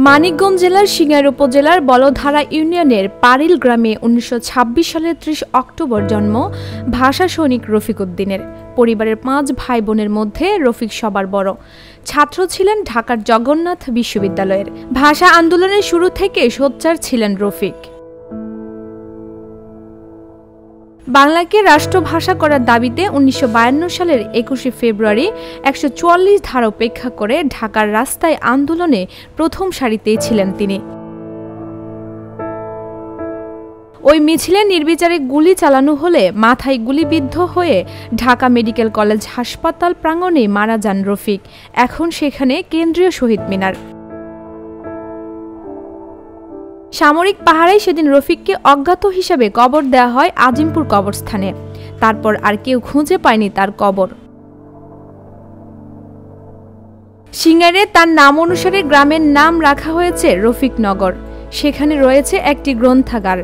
মানিকগঞ্জ জেলার সিঙ্গাইর উপজেলার বলধারা ইউনিয়নের পারিল গ্রামে ১৯২৬ সালের ৩০ অক্টোবর জন্ম ভাষা সৈনিক রফিক উদ্দিনের। পরিবারের ৫ ভাই বোনের মধ্যে রফিক সবার বড়। ছাত্র ছিলেন ঢাকার জগন্নাথ বিশ্ববিদ্যালয়ের। ভাষা আন্দোলনের শুরু থেকে সোচ্চার ছিলেন রফিক। বাংলাকে রাষ্ট্রভাষা করার দাবিতে ১৯৫২ সালের ২১শে ফেব্রুয়ারি ১৪৪ ধারা উপেক্ষা করে ঢাকার রাস্তায় আন্দোলনে প্রথম সারিতেই ছিলেন তিনি। ওই মিছিলে নির্বিচারে গুলি চালানো হলে মাথায় গুলিবিদ্ধ হয়ে ঢাকা মেডিকেল কলেজ হাসপাতাল প্রাঙ্গণে মারা যান রফিক। এখন সেখানে কেন্দ্রীয় শহীদ মিনার। সামরিক পাহারায় সেদিন রফিককে অজ্ঞাত হিসেবে কবর দেওয়া হয় আজিমপুর কবরস্থানে। তারপর আর কেউ খুঁজে পায়নি তার কবর। সিঙ্গাইরে তার নাম অনুসারে গ্রামের নাম রাখা হয়েছে রফিকনগর। সেখানে রয়েছে একটি গ্রন্থাগার।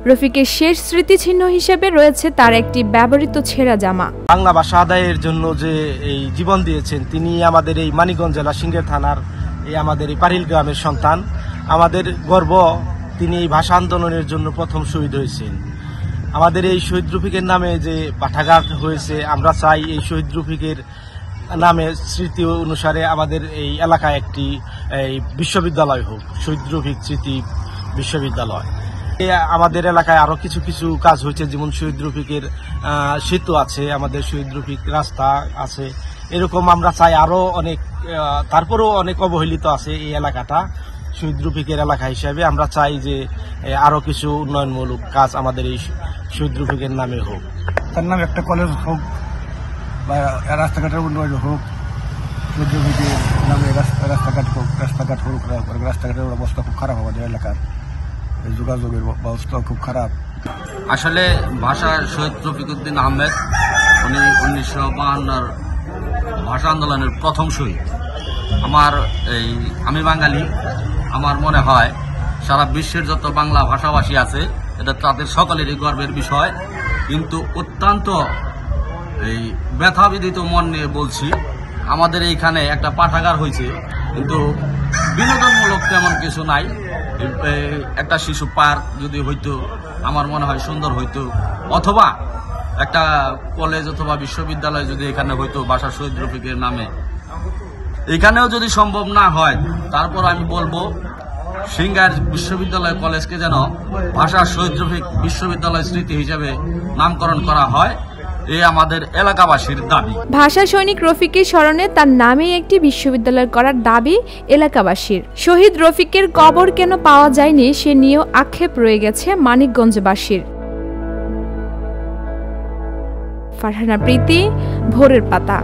রফিকের শেষ স্মৃতিচিহ্ন হিসেবে রয়েছে তার একটি ব্যবহৃত ছেঁড়া জামা। বাংলা ভাষা আদায়ের জন্য যে এই জীবন দিয়েছেন, তিনি আমাদের এই মানিকগঞ্জ জেলা সিঙ্গাইর থানার আমাদের এই পারিল গ্রামের সন্তান। আমাদের গর্ব, তিনি এই ভাষা আন্দোলনের জন্য প্রথম শহীদ হয়েছেন। আমাদের এই শহীদ রফিকের নামে যে পাঠাগার হয়েছে, আমরা চাই এই শহীদ রফিকের নামে স্মৃতি অনুসারে আমাদের এই এলাকায় একটি বিশ্ববিদ্যালয় হোক, শহীদ রফিক স্মৃতি বিশ্ববিদ্যালয়। আমাদের এলাকায় আরো কিছু কিছু কাজ হয়েছে, যেমন শহীদ রফিকের সেতু আছে, আমাদের শহীদ রফিক রাস্তা আছে। এরকম আমরা চাই আরো অনেক, তারপরেও অনেক অবহেলিত আছে এই এলাকাটা শহীদ রফিকের এলাকা হিসাবে। আমরা চাই যে আরো কিছু উন্নয়নমূলক কাজ আমাদের এই শহীদ রফিকের নামে হোক। তার নামে একটা কলেজ হোক বা রাস্তাঘাটের উন্নয়ন হোক, শহীদ রফিকের নামে রাস্তাঘাট হোক, রাস্তাঘাটের অবস্থা খুব খারাপ আমাদের এলাকার, যোগাযোগের ব্যবস্থা খুব খারাপ। আসলে ভাষা শহীদ রফিক উদ্দিন আহমেদ, উনি ১৯৫২ ভাষা আন্দোলনের প্রথম শহীদ। আমি বাঙালি, আমার মনে হয় সারা বিশ্বের যত বাংলা ভাষাভাষী আছে এটা তাদের সকলেরই গর্বের বিষয়। কিন্তু অত্যন্ত ব্যথাবিদিত মন নিয়ে বলছি, আমাদের এইখানে একটা পাঠাগার হয়েছে, কিন্তু বিনোদনমূলক তেমন কিছু নাই। একটা শিশু পার্ক যদি হইতো আমার মনে হয় সুন্দর হইতো, অথবা একটা কলেজ অথবা বিশ্ববিদ্যালয় যদি এখানে হইতো ভাষা শহীদ রফিকের নামে। এখানেও যদি সম্ভব না হয়, তারপর আমি বলবো সিঙ্গাইর বিশ্ববিদ্যালয় কলেজকে যেন ভাষা শহীদ রফিক বিশ্ববিদ্যালয় স্মৃতি হিসেবে নামকরণ করা হয়, এই আমাদের এলাকাবাসীর দাবি। ভাষা সৈনিক রফিকের স্মরণে তার নামে একটি বিশ্ববিদ্যালয় করার দাবি এলাকাবাসীর। শহীদ রফিকের কবর কেন পাওয়া যায়নি সে নিয়েও আক্ষেপ রয়ে গেছে মানিকগঞ্জবাসীর। ফারহানা প্রীতি, ভোরের পাতা।